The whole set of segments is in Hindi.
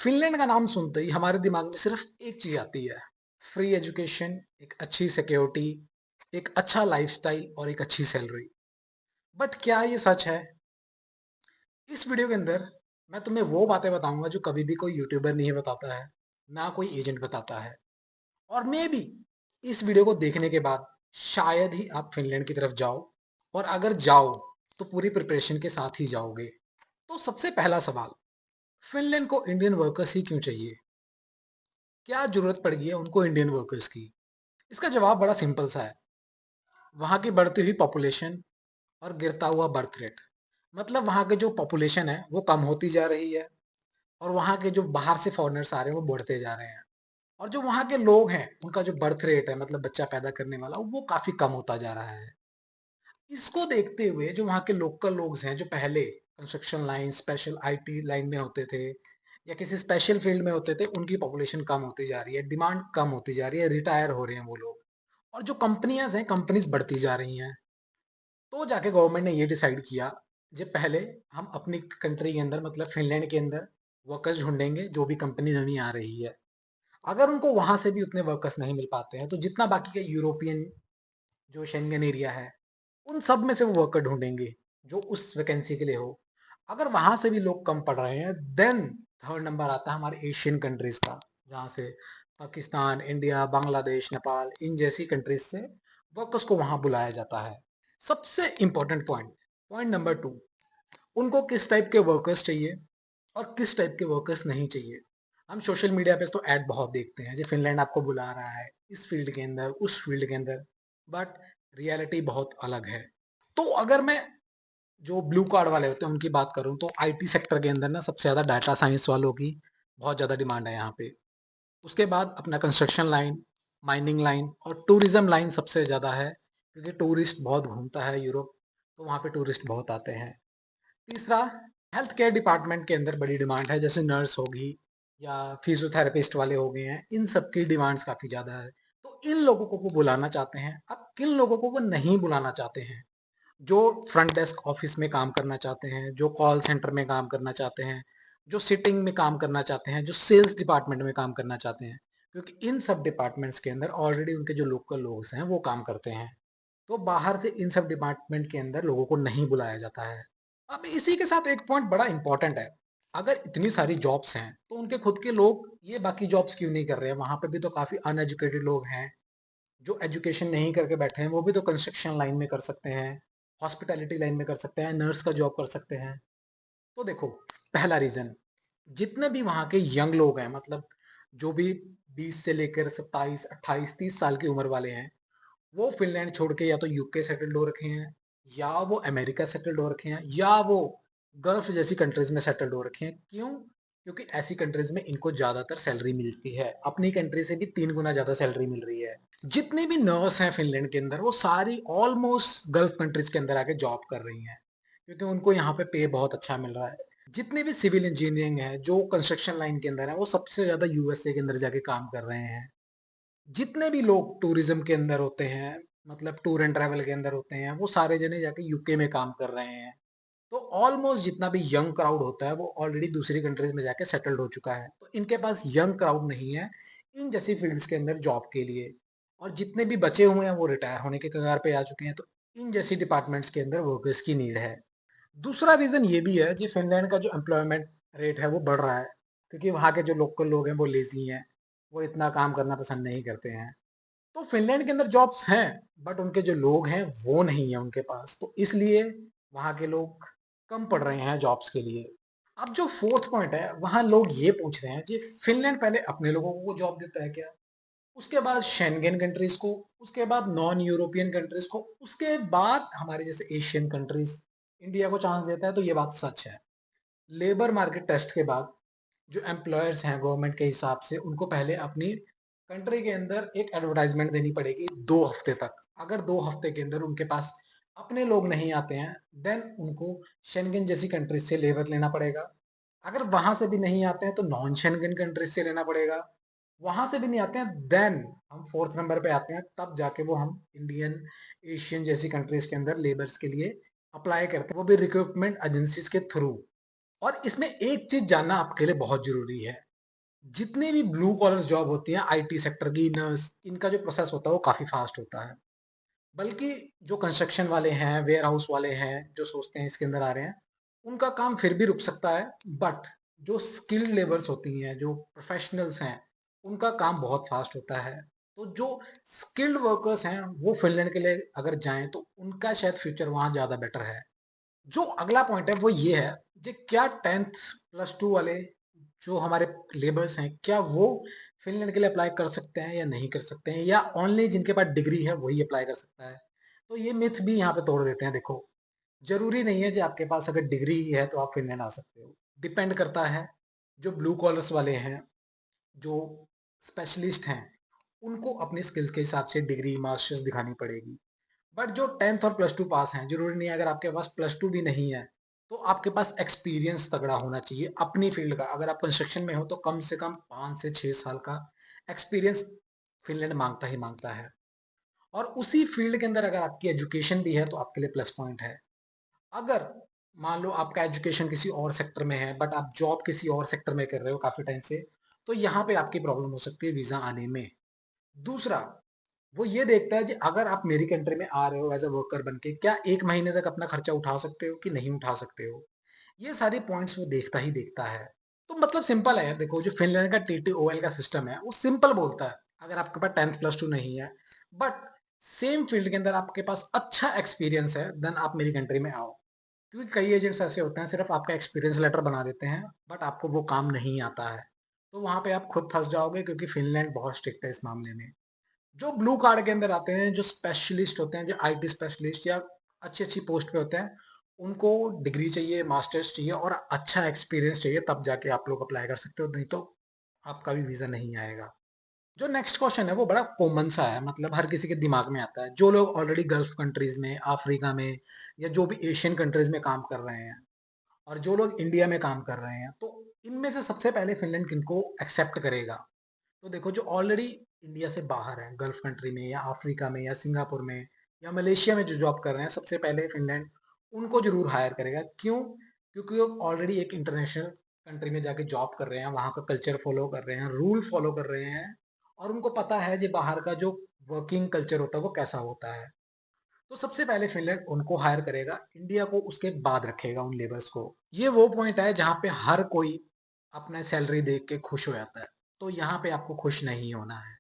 फिनलैंड का नाम सुनते ही हमारे दिमाग में सिर्फ एक चीज आती है। फ्री एजुकेशन, एक अच्छी सिक्योरिटी, एक अच्छा लाइफस्टाइल और एक अच्छी सैलरी। बट क्या ये सच है? इस वीडियो के अंदर मैं तुम्हें वो बातें बताऊंगा जो कभी भी कोई यूट्यूबर नहीं बताता है, ना कोई एजेंट बताता है। और मे बी इस वीडियो को देखने के बाद शायद ही आप फिनलैंड की तरफ जाओ, और अगर जाओ तो पूरी प्रिपरेशन के साथ ही जाओगे। तो सबसे पहला सवाल, फिनलैंड को इंडियन वर्कर्स ही क्यों चाहिए? क्या जरूरत पड़ गई है उनको इंडियन वर्कर्स की? इसका जवाब बड़ा सिंपल सा है। वहाँ की बढ़ती हुई पॉपुलेशन और गिरता हुआ बर्थ रेट। मतलब वहाँ के जो पॉपुलेशन है वो कम होती जा रही है, और वहाँ के जो बाहर से फॉरेनर्स आ रहे हैं वो बढ़ते जा रहे हैं। और जो वहाँ के लोग हैं उनका जो बर्थ रेट है, मतलब बच्चा पैदा करने वाला, वो काफी कम होता जा रहा है। इसको देखते हुए जो वहाँ के लोकल लोग हैं, जो पहले construction line, special IT line में होते थे या किसी स्पेशल फील्ड में होते थे, उनकी पॉपुलेशन कम होती जा रही है, डिमांड कम होती जा रही है, रिटायर हो रहे हैं वो लोग। और जो कंपनियां हैं, कंपनीज बढ़ती जा रही हैं। तो जाके गवर्नमेंट ने ये डिसाइड किया, जो पहले हम अपनी कंट्री के अंदर, मतलब फिनलैंड के अंदर वर्कर्स ढूंढेंगे। जो भी कंपनी नई आ रही है, अगर उनको वहां से भी उतने वर्कर्स नहीं मिल पाते हैं, तो जितना बाकी के यूरोपियन जो शेंगन एरिया है, उन सब में से वो वर्कर ढूंढेंगे जो उस वैकेंसी के लिए हो। अगर वहां से भी लोग कम पड़ रहे हैं, देन थर्ड नंबर आता है हमारे एशियन कंट्रीज का, जहां से पाकिस्तान, इंडिया, बांग्लादेश, नेपाल, इन जैसी कंट्रीज से वर्कर्स को वहां बुलाया जाता है। सबसे important point, point number two, उनको किस टाइप के वर्कर्स चाहिए और किस टाइप के वर्कर्स नहीं चाहिए। हम सोशल मीडिया पे तो ऐड बहुत देखते हैं, जो फिनलैंड आपको बुला रहा है इस फील्ड के अंदर, उस फील्ड के अंदर, बट रियलिटी बहुत अलग है। तो अगर मैं जो ब्लू कार्ड वाले होते हैं उनकी बात करूं, तो आईटी सेक्टर के अंदर ना सबसे ज्यादा डाटा साइंस वालों की बहुत ज्यादा डिमांड है यहाँ पे। उसके बाद अपना कंस्ट्रक्शन लाइन, माइनिंग लाइन और टूरिज्म लाइन सबसे ज्यादा है, क्योंकि टूरिस्ट बहुत घूमता है यूरोप, तो वहाँ पे टूरिस्ट बहुत आते हैं। तीसरा, हेल्थ केयर डिपार्टमेंट के अंदर बड़ी डिमांड है, जैसे नर्स होगी या फिजियोथेरेपिस्ट वाले हो गए हैं, इन सब की डिमांड्स काफी ज्यादा है। तो इन लोगों को वो बुलाना चाहते हैं। अब किन लोगों को वो नहीं बुलाना चाहते हैं? जो फ्रंट डेस्क ऑफिस में काम करना चाहते हैं, जो कॉल सेंटर में काम करना चाहते हैं, जो सिटिंग में काम करना चाहते हैं, जो सेल्स डिपार्टमेंट में काम करना चाहते हैं। क्योंकि इन सब डिपार्टमेंट्स के अंदर ऑलरेडी उनके जो लोकल लोग हैं वो काम करते हैं। तो बाहर से इन सब डिपार्टमेंट के अंदर लोगों को नहीं बुलाया जाता है। अब इसी के साथ एक पॉइंट बड़ा इंपॉर्टेंट है। अगर इतनी सारी जॉब्स हैं तो उनके खुद के लोग ये बाकी जॉब्स क्यों नहीं कर रहे हैं? वहां पे भी तो काफी अनएजुकेटेड लोग हैं, जो एजुकेशन नहीं करके बैठे हैं। वो भी तो कंस्ट्रक्शन लाइन में कर सकते हैं, हॉस्पिटैलिटी लाइन में कर सकते हैं, नर्स का जॉब कर सकते हैं। तो देखो, पहला रीजन, जितने भी वहाँ के यंग लोग हैं, मतलब जो भी 20 से लेकर 27, 28, 30 साल की उम्र वाले हैं, वो फिनलैंड छोड़ के या तो यूके सेटल्ड हो रखे हैं, या वो अमेरिका सेटल्ड हो रखे हैं, या वो गल्फ जैसी कंट्रीज में सेटल्ड हो रखे हैं। क्यों? क्योंकि ऐसी कंट्रीज में इनको ज्यादातर सैलरी मिलती है, अपनी कंट्री से भी 3 गुना ज्यादा सैलरी मिल रही है। जितनी भी नर्स हैं फिनलैंड के अंदर, वो सारी ऑलमोस्ट गल्फ कंट्रीज के अंदर आके जॉब कर रही हैं, क्योंकि उनको यहाँ पे पे बहुत अच्छा मिल रहा है। जितने भी सिविल इंजीनियरिंग है, जो कंस्ट्रक्शन लाइन के अंदर है, वो सबसे ज्यादा यूएसए के अंदर जाके काम कर रहे हैं। जितने भी लोग टूरिज्म के अंदर होते हैं, मतलब टूर एंड ट्रैवल के अंदर होते हैं, वो सारे जने जाके यूके में काम कर रहे हैं। तो ऑलमोस्ट जितना भी यंग क्राउड होता है वो ऑलरेडी दूसरी कंट्रीज में जाके सेटल्ड हो चुका है, तो इनके पास यंग क्राउड नहीं है इन जैसी फील्ड्स के अंदर जॉब के लिए। और जितने भी बचे हुए हैं वो रिटायर होने के कगार पे आ चुके हैं, तो इन जैसी डिपार्टमेंट्स के अंदर वर्कर्स की नीड है। दूसरा रीजन ये भी है कि फिनलैंड का जो एम्प्लॉयमेंट रेट है वो बढ़ रहा है, क्योंकि वहाँ के जो लोकल लोग हैं वो लेजी हैं, वो इतना काम करना पसंद नहीं करते हैं। तो फिनलैंड के अंदर जॉब्स हैं, बट उनके जो लोग हैं वो नहीं है उनके पास, तो इसलिए वहाँ के लोग कम पड़ रहे हैं जॉब्स के लिए। अब जो फोर्थ पॉइंट है, वहाँ लोग ये पूछ रहे हैं कि फिनलैंड पहले अपने लोगों को जॉब देता है क्या, उसके बाद शेंगेन कंट्रीज को, उसके बाद नॉन यूरोपियन कंट्रीज को, उसके बाद हमारे जैसे एशियन कंट्रीज, इंडिया को चांस देता है। तो ये बात सच है। लेबर मार्केट टेस्ट के बाद जो एम्प्लॉयर्स हैं गवर्नमेंट के हिसाब से, उनको पहले अपनी कंट्री के अंदर एक एडवर्टाइजमेंट देनी पड़ेगी 2 हफ्ते तक। अगर 2 हफ्ते के अंदर उनके पास अपने लोग नहीं आते हैं, देन उनको शेंगेन जैसी कंट्रीज से लेबर लेना पड़ेगा। अगर वहां से भी नहीं आते हैं तो नॉन शेंगेन कंट्रीज से लेना पड़ेगा। वहां से भी नहीं आते हैं, देन हम फोर्थ नंबर पे आते हैं, तब जाके वो हम इंडियन, एशियन जैसी कंट्रीज के अंदर लेबर्स के लिए अप्लाई करते हैं, वो भी रिक्रूटमेंट एजेंसीज के थ्रू। और इसमें एक चीज जानना आपके लिए बहुत जरूरी है। जितने भी ब्लू कॉलर जॉब होती हैं, आईटी सेक्टर की, नर्स, इनका जो प्रोसेस होता है वो काफ़ी फास्ट होता है। बल्कि जो कंस्ट्रक्शन वाले हैं, वेयर हाउस वाले हैं, जो सोचते हैं इसके अंदर आ रहे हैं, उनका काम फिर भी रुक सकता है। बट जो स्किल्ड लेबर्स होती हैं, जो प्रोफेशनल्स हैं, उनका काम बहुत फास्ट होता है। तो जो स्किल्ड वर्कर्स हैं, वो फिनलैंड के लिए अगर जाएं तो उनका शायद फ्यूचर वहाँ ज़्यादा बेटर है। जो अगला पॉइंट है वो ये है, जे क्या 10th प्लस टू वाले जो हमारे लेबर्स हैं, क्या वो फिनलैंड के लिए अप्लाई कर सकते हैं या नहीं कर सकते हैं, या ओनली जिनके पास डिग्री है वही अप्लाई कर सकता है। तो ये मिथ भी यहाँ पे तोड़ देते हैं। देखो, जरूरी नहीं है कि आपके पास अगर डिग्री ही है तो आप फिनलैंड आ सकते हो। डिपेंड करता है। जो ब्लू कॉलर्स वाले हैं, जो स्पेशलिस्ट हैं, उनको अपनी स्किल्स के हिसाब से डिग्री मास्टर्स दिखानी पड़ेगी। बट जो 10th और प्लस टू पास हैं, जरूरी नहीं है। अगर आपके पास प्लस टू भी नहीं है तो आपके पास एक्सपीरियंस तगड़ा होना चाहिए अपनी फील्ड का। अगर आप कंस्ट्रक्शन में हो तो कम से कम 5 से 6 साल का एक्सपीरियंस फिनलैंड मांगता ही मांगता है। और उसी फील्ड के अंदर अगर आपकी एजुकेशन भी है तो आपके लिए प्लस पॉइंट है। अगर मान लो आपका एजुकेशन किसी और सेक्टर में है बट आप जॉब किसी और सेक्टर में कर रहे हो काफी टाइम से, तो यहाँ पे आपकी प्रॉब्लम हो सकती है वीजा आने में। दूसरा, वो ये देखता है कि अगर आप मेरी कंट्री में आ रहे हो एज अ वर्कर बन के, क्या 1 महीने तक अपना खर्चा उठा सकते हो कि नहीं उठा सकते हो। ये सारे पॉइंट्स वो देखता ही देखता है। तो मतलब सिंपल है यार। देखो, जो फिनलैंड का टीटीओएल का सिस्टम है वो सिंपल बोलता है, अगर आपके पास 10th प्लस टू नहीं है बट सेम फील्ड के अंदर आपके पास अच्छा एक्सपीरियंस है, देन आप मेरी कंट्री में आओ। क्योंकि कई एजेंट्स ऐसे होते हैं सिर्फ आपका एक्सपीरियंस लेटर बना देते हैं बट आपको वो काम नहीं आता है। तो वहां पे आप खुद फंस जाओगे, क्योंकि फिनलैंड बहुत स्ट्रिक्ट है इस मामले में। जो ब्लू कार्ड के अंदर आते हैं, जो स्पेशलिस्ट होते हैं, जो आईटी स्पेशलिस्ट या अच्छी अच्छी पोस्ट पे होते हैं, उनको डिग्री चाहिए, मास्टर्स चाहिए और अच्छा एक्सपीरियंस चाहिए, तब जाके आप लोग अप्लाई कर सकते हो, नहीं तो आपका भी वीजा नहीं आएगा। जो नेक्स्ट क्वेश्चन है वो बड़ा कॉमन सा है, मतलब हर किसी के दिमाग में आता है। जो लोग ऑलरेडी गल्फ कंट्रीज में, अफ्रीका में, या जो भी एशियन कंट्रीज में काम कर रहे हैं, और जो लोग इंडिया में काम कर रहे हैं, तो इनमें से सबसे पहले फिनलैंड किनको एक्सेप्ट करेगा। तो देखो, जो ऑलरेडी इंडिया से बाहर है, गल्फ कंट्री में या अफ्रीका में या सिंगापुर में या मलेशिया में जो जॉब कर रहे हैं, सबसे पहले फिनलैंड उनको जरूर हायर करेगा। क्यों? क्योंकि वो ऑलरेडी एक इंटरनेशनल कंट्री में जाके जॉब कर रहे हैं, वहाँ का कल्चर फॉलो कर रहे हैं, रूल फॉलो कर रहे हैं, और उनको पता है जो बाहर का जो वर्किंग कल्चर होता है वो कैसा होता है। तो सबसे पहले फिनलैंड उनको हायर करेगा, इंडिया को उसके बाद रखेगा, उन लेबर्स को। ये वो पॉइंट है जहाँ पे हर कोई अपना सैलरी देख के खुश हो जाता है। तो यहाँ पे आपको खुश नहीं होना है।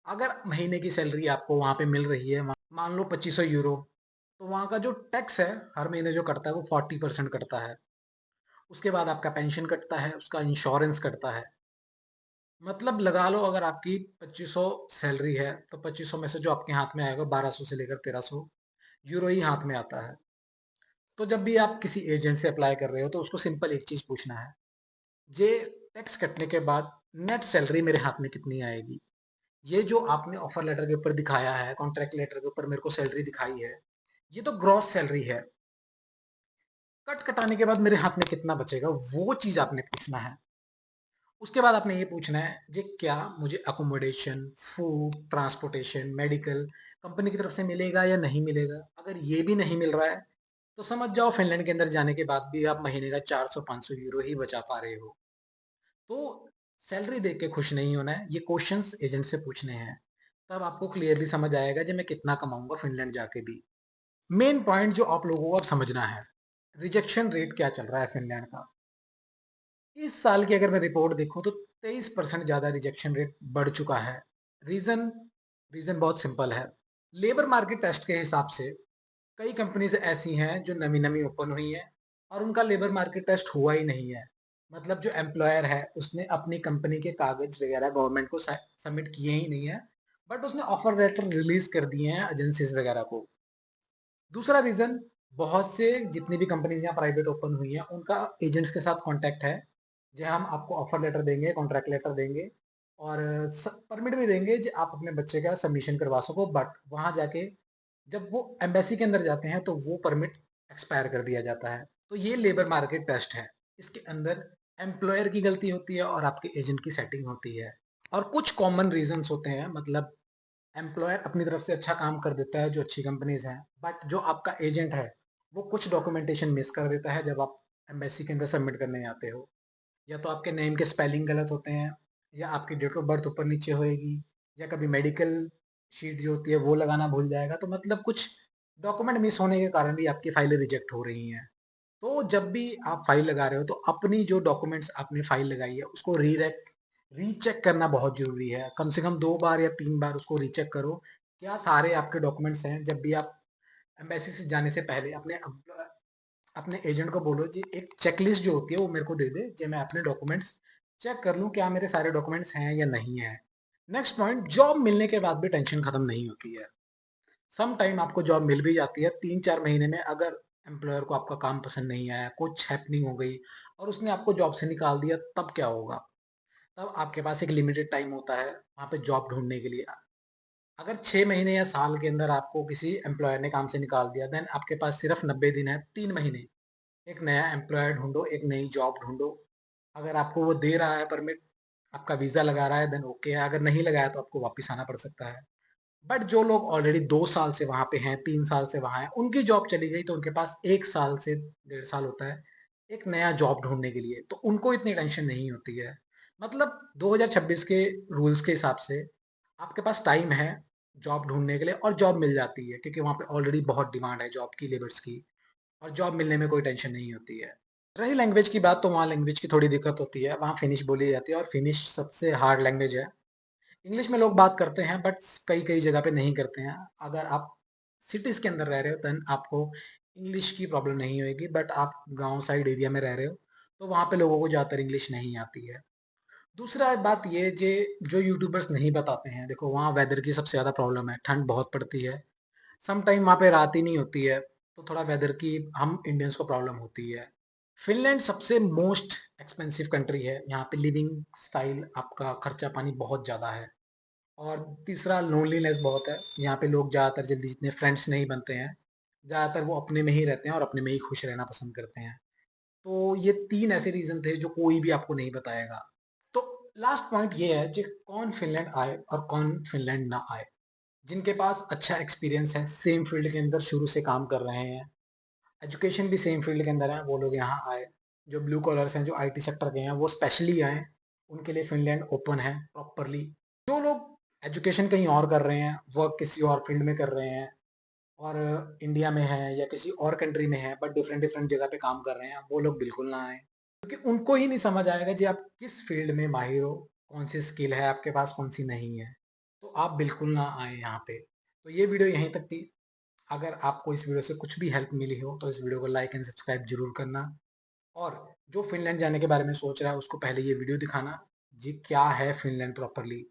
अगर महीने की सैलरी आपको वहां पे मिल रही है, मान लो 2500 यूरो, तो वहां का जो टैक्स है हर महीने जो कटता है वो 40% कटता है। उसके बाद आपका पेंशन कटता है, उसका इंश्योरेंस कटता है। मतलब लगा लो, अगर आपकी 2500 सैलरी है तो 2500 में से जो आपके हाथ में आएगा 1200 से लेकर 1300 यूरो ही हाथ में आता है। तो जब भी आप किसी एजेंट से अप्लाई कर रहे हो तो उसको सिंपल एक चीज पूछना है, जे टैक्स कटने के बाद नेट सैलरी मेरे हाथ में कितनी आएगी। ये जो आपने ऑफर लेटर के ऊपर दिखाया है, कॉन्ट्रैक्ट लेटर के ऊपर मेरे को सैलरी दिखाई है, ये तो ग्रॉस सैलरी है। कट कटाने के बाद मेरे हाथ में कितना बचेगा, वो चीज आपने पूछना है। उसके बाद आपने ये पूछना है, जी क्या मुझे accommodation, food, transportation, medical company की तरफ से मिलेगा या नहीं मिलेगा। अगर ये भी नहीं मिल रहा है तो समझ जाओ फिनलैंड के अंदर जाने के बाद भी आप महीने का 400-500 यूरो ही बचा पा रहे हो। तो सैलरी देख के खुश नहीं होना है, ये क्वेश्चंस एजेंट से पूछने हैं। तब आपको क्लियरली समझ आएगा कि मैं कितना कमाऊंगा फिनलैंड जाके भी। मेन पॉइंट जो आप लोगों को अब समझना है, रिजेक्शन रेट क्या चल रहा है फिनलैंड का। इस साल की अगर मैं रिपोर्ट देखूं तो 23% ज्यादा रिजेक्शन रेट बढ़ चुका है। रीजन रीजन बहुत सिंपल है। लेबर मार्केट टेस्ट के हिसाब से कई कंपनीज ऐसी हैं जो नवी नवी ओपन हुई हैं और उनका लेबर मार्केट टेस्ट हुआ ही नहीं है। मतलब जो एम्प्लॉयर है उसने अपनी कंपनी के कागज वगैरह गवर्नमेंट को सबमिट किए ही नहीं है, बट उसने ऑफर लेटर रिलीज कर दिए हैं एजेंसीज वगैरह को। दूसरा रीजन, बहुत से जितनी भी कंपनी यहाँ प्राइवेट ओपन हुई हैं उनका एजेंट्स के साथ कांटेक्ट है, जो हम आपको ऑफर लेटर देंगे, कॉन्ट्रैक्ट लेटर देंगे, और परमिट भी देंगे जो आप अपने बच्चे का सबमिशन करवा सको। बट वहां जाके जब वो एम्बेसी के अंदर जाते हैं तो वो परमिट एक्सपायर कर दिया जाता है। तो ये लेबर मार्केट टेस्ट है। इसके अंदर एम्प्लॉयर की गलती होती है और आपके एजेंट की सेटिंग होती है। और कुछ कॉमन रीजंस होते हैं, मतलब एम्प्लॉयर अपनी तरफ से अच्छा काम कर देता है जो अच्छी कंपनीज हैं, बट जो आपका एजेंट है वो कुछ डॉक्यूमेंटेशन मिस कर देता है जब आप एम्बेसी के अंदर सबमिट करने आते हो। या तो आपके नेम के स्पेलिंग गलत होते हैं, या आपकी डेट ऑफ बर्थ ऊपर नीचे होएगी, या कभी मेडिकल शीट जो होती है वो लगाना भूल जाएगा। तो मतलब कुछ डॉक्यूमेंट मिस होने के कारण भी आपकी फाइलें रिजेक्ट हो रही हैं। तो जब भी आप फाइल लगा रहे हो तो अपनी जो डॉक्यूमेंट्स आपने फाइल लगाई है उसको रीचेक करना बहुत जरूरी है। कम से कम 2 बार या 3 बार उसको रीचेक करो, क्या सारे आपके डॉक्यूमेंट्स हैं। जब भी आप एम्बेसी से जाने से पहले अपने एजेंट को बोलो जी एक चेकलिस्ट जो होती है वो मेरे को दे दे, जो मैं अपने डॉक्यूमेंट्स चेक कर लूँ क्या मेरे सारे डॉक्यूमेंट्स हैं या नहीं है। नेक्स्ट पॉइंट, जॉब मिलने के बाद भी टेंशन खत्म नहीं होती है। सम टाइम आपको जॉब मिल भी जाती है 3-4 महीने में, अगर एम्प्लॉयर को आपका काम पसंद नहीं आया, कुछ हैपनिंग हो गई और उसने आपको जॉब से निकाल दिया, तब क्या होगा? तब आपके पास एक लिमिटेड टाइम होता है वहाँ पे जॉब ढूंढने के लिए। अगर 6 महीने या साल के अंदर आपको किसी एम्प्लॉयर ने काम से निकाल दिया, देन आपके पास सिर्फ 90 दिन है, 3 महीने, एक नया एम्प्लॉयर ढूंढो, एक नई जॉब ढूंढो। अगर आपको वो दे रहा है परमिट, आपका वीजा लगा रहा है, देन ओके है। अगर नहीं लगाया तो आपको वापस आना पड़ सकता है। बट जो लोग ऑलरेडी 2 साल से वहां पे हैं, 3 साल से वहां हैं, उनकी जॉब चली गई तो उनके पास 1 साल से 1.5 साल होता है एक नया जॉब ढूंढने के लिए, तो उनको इतनी टेंशन नहीं होती है। मतलब 2026 के रूल्स के हिसाब से आपके पास टाइम है जॉब ढूंढने के लिए, और जॉब मिल जाती है क्योंकि वहां पे ऑलरेडी बहुत डिमांड है जॉब की, लेबर्स की, और जॉब मिलने में कोई टेंशन नहीं होती है। रही लैंग्वेज की बात, तो वहाँ लैंग्वेज की थोड़ी दिक्कत होती है, वहाँ फिनिश बोली जाती है और फिनिश सबसे हार्ड लैंग्वेज है। इंग्लिश में लोग बात करते हैं बट कई कई जगह पे नहीं करते हैं। अगर आप सिटीज के अंदर रह रहे हो तो आपको इंग्लिश की प्रॉब्लम नहीं होगी, बट आप गांव साइड एरिया में रह रहे हो तो वहाँ पे लोगों को ज़्यादातर इंग्लिश नहीं आती है। दूसरा बात ये जे जो यूट्यूबर्स नहीं बताते हैं, देखो वहाँ वेदर की सबसे ज़्यादा प्रॉब्लम है, ठंड बहुत पड़ती है, सम टाइम वहाँ पे रात ही नहीं होती है, तो थोड़ा वेदर की हम इंडियंस को प्रॉब्लम होती है। फिनलैंड सबसे मोस्ट एक्सपेंसिव कंट्री है, यहाँ पे लिविंग स्टाइल आपका खर्चा पानी बहुत ज़्यादा है। और तीसरा लोनलीनेस बहुत है, यहाँ पे लोग ज़्यादातर जल्दी जितने फ्रेंड्स नहीं बनते हैं, ज़्यादातर वो अपने में ही रहते हैं और अपने में ही खुश रहना पसंद करते हैं। तो ये 3 ऐसे रीज़न थे जो कोई भी आपको नहीं बताएगा। तो लास्ट पॉइंट ये है कि कौन फिनलैंड आए और कौन फिनलैंड ना आए। जिनके पास अच्छा एक्सपीरियंस है, सेम फील्ड के अंदर शुरू से काम कर रहे हैं, एजुकेशन भी सेम फील्ड के अंदर है, वो लोग यहाँ आए। जो ब्लू कॉलर्स हैं, जो आईटी सेक्टर के हैं, वो स्पेशली आए, उनके लिए फिनलैंड ओपन है प्रॉपरली। जो लोग एजुकेशन कहीं और कर रहे हैं, वर्क किसी और फील्ड में कर रहे हैं, और इंडिया में है या किसी और कंट्री में है बट डिफरेंट डिफरेंट जगह पे काम कर रहे हैं, वो लोग बिल्कुल ना आए, क्योंकि उनको ही नहीं समझ आएगा जी आप किस फील्ड में माहिर हो, कौन सी स्किल है आपके पास, कौन सी नहीं है। तो आप बिल्कुल ना आए यहाँ पे। तो ये वीडियो यहीं तक थी। अगर आपको इस वीडियो से कुछ भी हेल्प मिली हो तो इस वीडियो को लाइक एंड सब्सक्राइब जरूर करना। और जो फिनलैंड जाने के बारे में सोच रहा है उसको पहले ये वीडियो दिखाना जी क्या है फिनलैंड प्रॉपरली।